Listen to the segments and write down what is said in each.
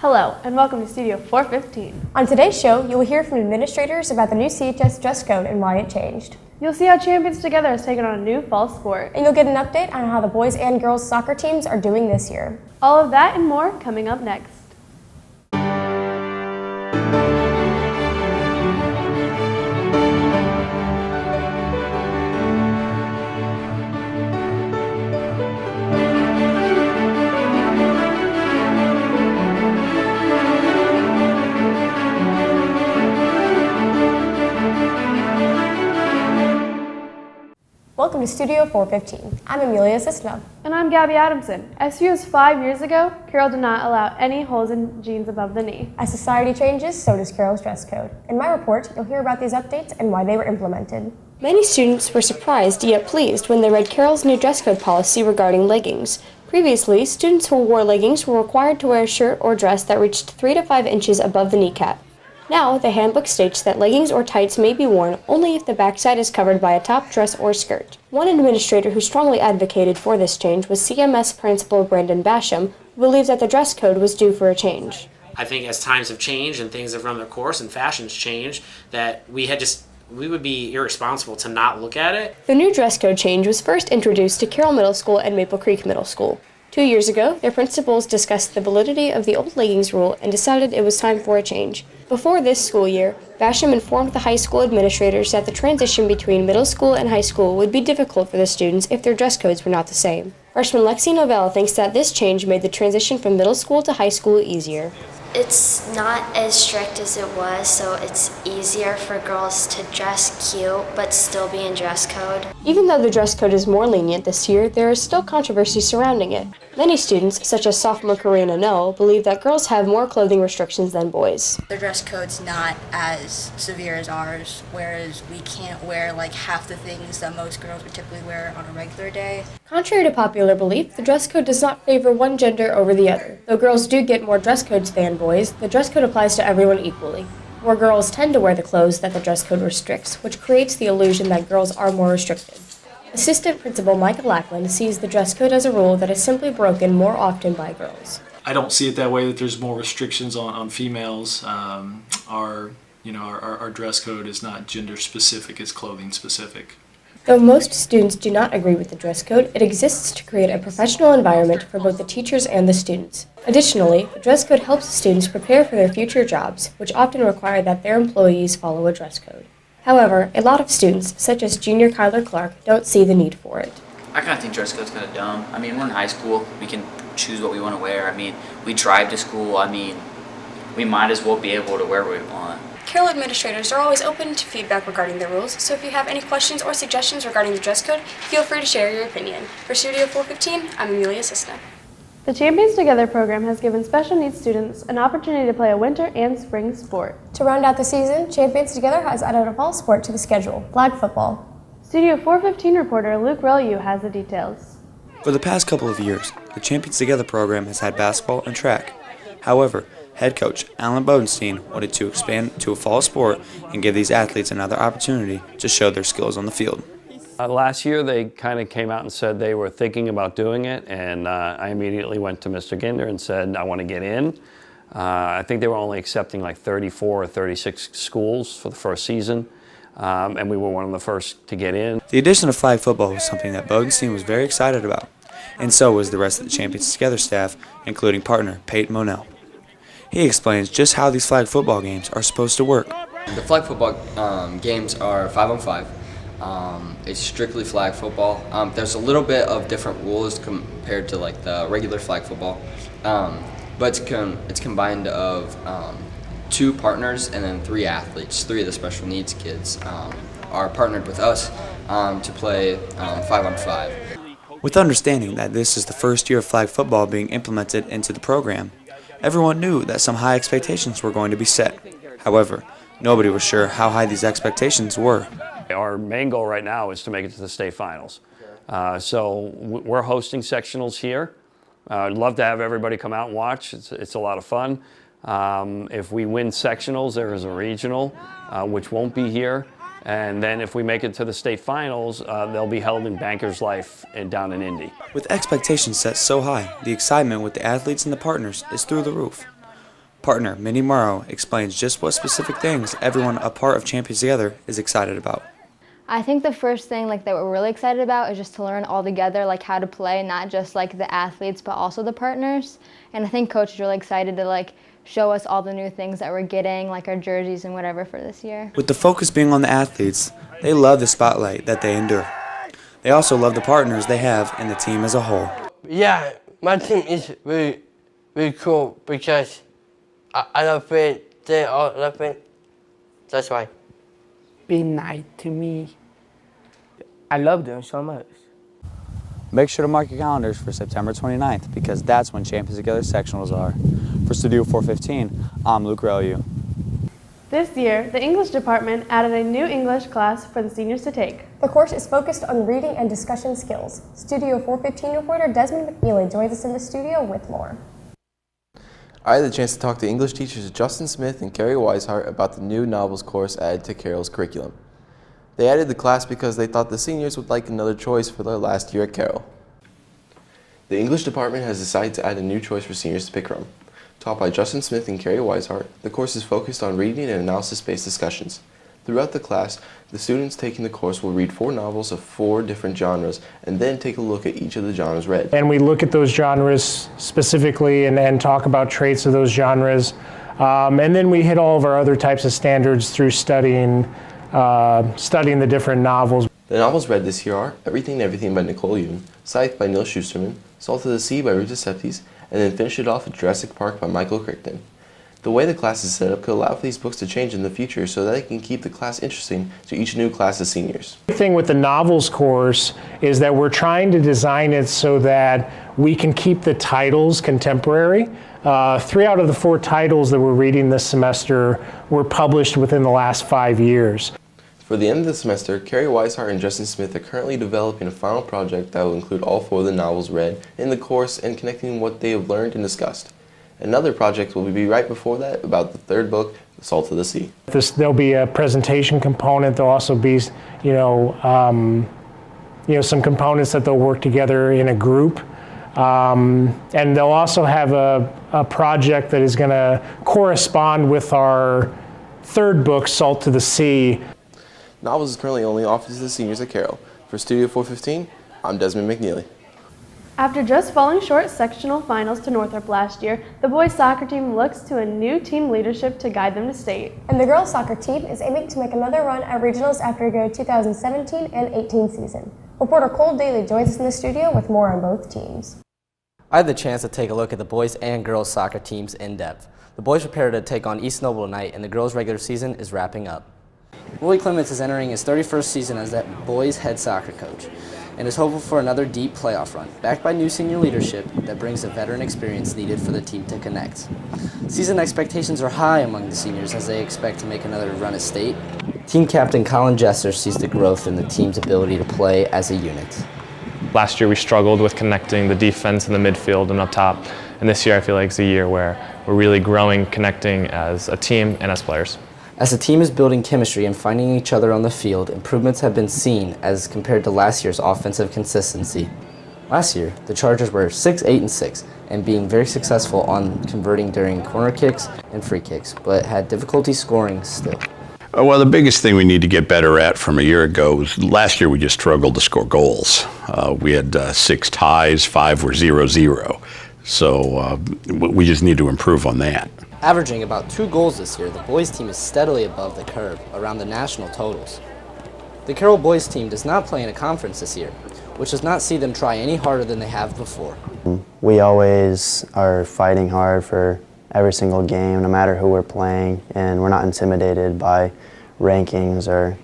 Hello, and welcome to Studio 415. On today's show, you will hear from administrators about the new CHS dress code and why it changed. You'll see how Champions Together has taken on a new fall sport. And you'll get an update on how the boys and girls soccer teams are doing this year. All of that and more coming up next. Welcome to Studio 415. I'm Amelia Cisna. And I'm Gabby Adamson. As few as 5 years ago, Carol did not allow any holes in jeans above the knee. As society changes, so does Carol's dress code. In my report, you'll hear about these updates and why they were implemented. Many students were surprised yet pleased when they read Carol's new dress code policy regarding leggings. Previously, students who wore leggings were required to wear a shirt or dress that reached 3 to 5 inches above the kneecap. Now, the handbook states that leggings or tights may be worn only if the backside is covered by a top dress or skirt. One administrator who strongly advocated for this change was CMS Principal Brandon Basham, who believes that the dress code was due for a change. I think as times have changed and things have run their course and fashions change, that we would be irresponsible to not look at it. The new dress code change was first introduced to Carroll Middle School and Maple Creek Middle School. 2 years ago, their principals discussed the validity of the old leggings rule and decided it was time for a change. Before this school year, Basham informed the high school administrators that the transition between middle school and high school would be difficult for the students if their dress codes were not the same. Freshman Lexi Novell thinks that this change made the transition from middle school to high school easier. It's not as strict as it was, so it's easier for girls to dress cute but still be in dress code. Even though the dress code is more lenient this year, there is still controversy surrounding it. Many students, such as sophomore Karina Noel, believe that girls have more clothing restrictions than boys. The dress code's not as severe as ours, whereas we can't wear like half the things that most girls would typically wear on a regular day. Contrary to popular belief, the dress code does not favor one gender over the other. Though girls do get more dress codes than boys, the dress code applies to everyone equally. More girls tend to wear the clothes that the dress code restricts, which creates the illusion that girls are more restricted. Assistant Principal Michael Lackland sees the dress code as a rule that is simply broken more often by girls. I don't see it that way, that there's more restrictions on females. Our dress code is not gender specific, it's clothing specific. Though most students do not agree with the dress code, it exists to create a professional environment for both the teachers and the students. Additionally, the dress code helps students prepare for their future jobs, which often require that their employees follow a dress code. However, a lot of students, such as junior Kyler Clark, don't see the need for it. I kind of think dress code's kind of dumb. I mean, we're in high school. We can choose what we want to wear. I mean, we drive to school. I mean, we might as well be able to wear what we want. Carroll administrators are always open to feedback regarding the rules, so if you have any questions or suggestions regarding the dress code, feel free to share your opinion. For Studio 415, I'm Amelia Cisna. The Champions Together program has given special needs students an opportunity to play a winter and spring sport. To round out the season, Champions Together has added a fall sport to the schedule, flag football. Studio 415 reporter Luke Reliu has the details. For the past couple of years, the Champions Together program has had basketball and track. However, head coach Alan Bodenstein wanted to expand to a fall sport and give these athletes another opportunity to show their skills on the field. Last year they kind of came out and said they were thinking about doing it, and I immediately went to Mr. Ginder and said I want to get in. I think they were only accepting like 34 or 36 schools for the first season, and we were one of the first to get in. The addition of flag football was something that Bodenstein was very excited about, and so was the rest of the Champions Together staff, including partner Peyton Monell. He explains just how these flag football games are supposed to work. The flag football games are 5-on-5. It's strictly flag football. There's a little bit of different rules compared to like the regular flag football, but it's combined of 2 partners and then 3 athletes. 3 of the special needs kids are partnered with us to play 5-on-5. With understanding that this is the first year of flag football being implemented into the program, everyone knew that some high expectations were going to be set. However, nobody was sure how high these expectations were. Our main goal right now is to make it to the state finals. So we're hosting sectionals here. I'd love to have everybody come out and watch. It's a lot of fun. If we win sectionals, there is a regional, which won't be here. And then if we make it to the state finals, they'll be held in Bankers Life down in Indy. With expectations set so high, the excitement with the athletes and the partners is through the roof. Partner Minnie Morrow explains just what specific things everyone a part of Champions Together is excited about. I think the first thing that we're really excited about is just to learn all together how to play, not just the athletes but also the partners. And I think Coach is really excited to show us all the new things that we're getting, like our jerseys and whatever for this year. With the focus being on the athletes, they love the spotlight that they endure. They also love the partners they have and the team as a whole. Yeah, my team is very, very cool because I love it. They all love it. That's why. Be nice to me. I love them so much. Make sure to mark your calendars for September 29th because that's when Champions Together sectionals are. For Studio 415, I'm Luke Relu. This year, the English department added a new English class for the seniors to take. The course is focused on reading and discussion skills. Studio 415 reporter Desmond McNeely joins us in the studio with more. I had the chance to talk to English teachers Justin Smith and Carrie Weishart about the new novels course added to Carroll's curriculum. They added the class because they thought the seniors would like another choice for their last year at Carroll. The English department has decided to add a new choice for seniors to pick from. Taught by Justin Smith and Carrie Weishart, the course is focused on reading and analysis-based discussions. Throughout the class, the students taking the course will read 4 novels of 4 different genres and then take a look at each of the genres read. And we look at those genres specifically and talk about traits of those genres. And then we hit all of our other types of standards through studying the different novels. The novels read this year are Everything and Everything by Nicole Yoon, Scythe by Neil Schusterman, Salt of the Sea by Rita Septes, and then finish it off with Jurassic Park by Michael Crichton. The way the class is set up could allow for these books to change in the future so that they can keep the class interesting to each new class of seniors. The thing with the novels course is that we're trying to design it so that we can keep the titles contemporary. 3 out of the 4 titles that we're reading this semester were published within the last 5 years. For the end of the semester, Carrie Weishart and Justin Smith are currently developing a final project that will include all 4 of the novels read in the course and connecting what they have learned and discussed. Another project will be right before that about the 3rd book, Salt of the Sea. There'll be a presentation component. There'll also be, some components that they'll work together in a group. And they'll also have a project that is going to correspond with our 3rd book, Salt to the Sea. Novels is currently only offered to the seniors at Carroll. For Studio 415, I'm Desmond McNeely. After just falling short sectional finals to Northrop last year, the boys soccer team looks to a new team leadership to guide them to state. And the girls soccer team is aiming to make another run at regionals after a good 2017 and 18 season. Reporter Cole Daly joins us in the studio with more on both teams. I had the chance to take a look at the boys and girls soccer teams in depth. The boys prepare to take on East Noble tonight, and the girls' regular season is wrapping up. Willie Clements is entering his 31st season as that boys' head soccer coach and is hopeful for another deep playoff run, backed by new senior leadership that brings the veteran experience needed for the team to connect. Season expectations are high among the seniors as they expect to make another run at state. Team captain Colin Jesser sees the growth in the team's ability to play as a unit. Last year we struggled with connecting the defense and the midfield and up top, and this year I feel like it's a year where we're really growing, connecting as a team and as players. As the team is building chemistry and finding each other on the field, improvements have been seen as compared to last year's offensive consistency. Last year, the Chargers were 6-8-6 and being very successful on converting during corner kicks and free kicks, but had difficulty scoring still. Well, the biggest thing we need to get better at from a year ago was last year we just struggled to score goals. We had 6 ties, 5 were 0-0. So we just need to improve on that. Averaging about 2 goals this year, the boys team is steadily above the curve around the national totals. The Carroll boys team does not play in a conference this year, which does not see them try any harder than they have before. We always are fighting hard for every single game, no matter who we're playing, and we're not intimidated by rankings or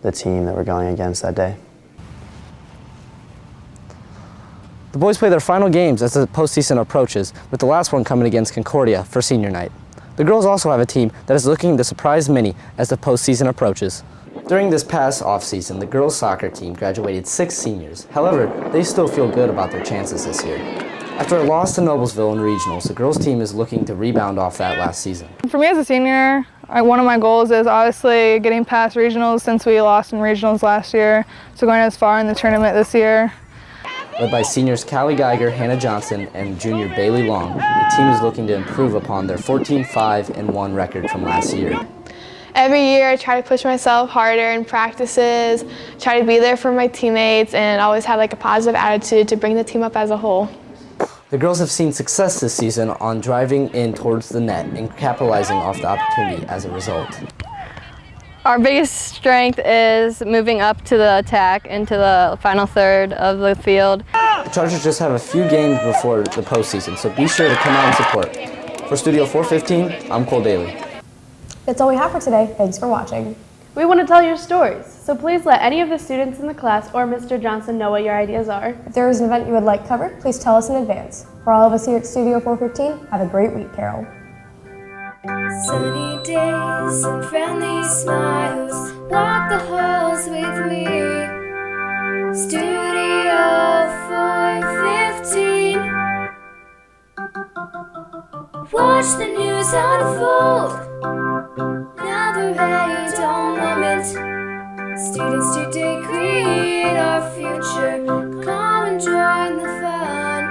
the team that we're going against that day. The boys play their final games as the postseason approaches, with the last one coming against Concordia for senior night. The girls also have a team that is looking to surprise many as the postseason approaches. During this past offseason, the girls' soccer team graduated 6 seniors. However, they still feel good about their chances this year. After a loss to Noblesville in regionals, the girls' team is looking to rebound off that last season. For me as a senior, one of my goals is obviously getting past regionals since we lost in regionals last year, so going as far in the tournament this year. Led by seniors Callie Geiger, Hannah Johnson, and junior Bailey Long, the team is looking to improve upon their 14-5-1 record from last year. Every year I try to push myself harder in practices, try to be there for my teammates, and always have like a positive attitude to bring the team up as a whole. The girls have seen success this season on driving in towards the net and capitalizing off the opportunity as a result. Our biggest strength is moving up to the attack into the final third of the field. The Chargers just have a few games before the postseason, so be sure to come out and support. For Studio 415, I'm Cole Daly. That's all we have for today. Thanks for watching. We want to tell your stories, so please let any of the students in the class or Mr. Johnson know what your ideas are. If there is an event you would like covered, please tell us in advance. For all of us here at Studio 415, have a great week, Carol. Sunny days and friendly smiles, walk the halls with me. Studio 415. Watch the news unfold. Another dull moment. Students today create our future. Come and join the fun.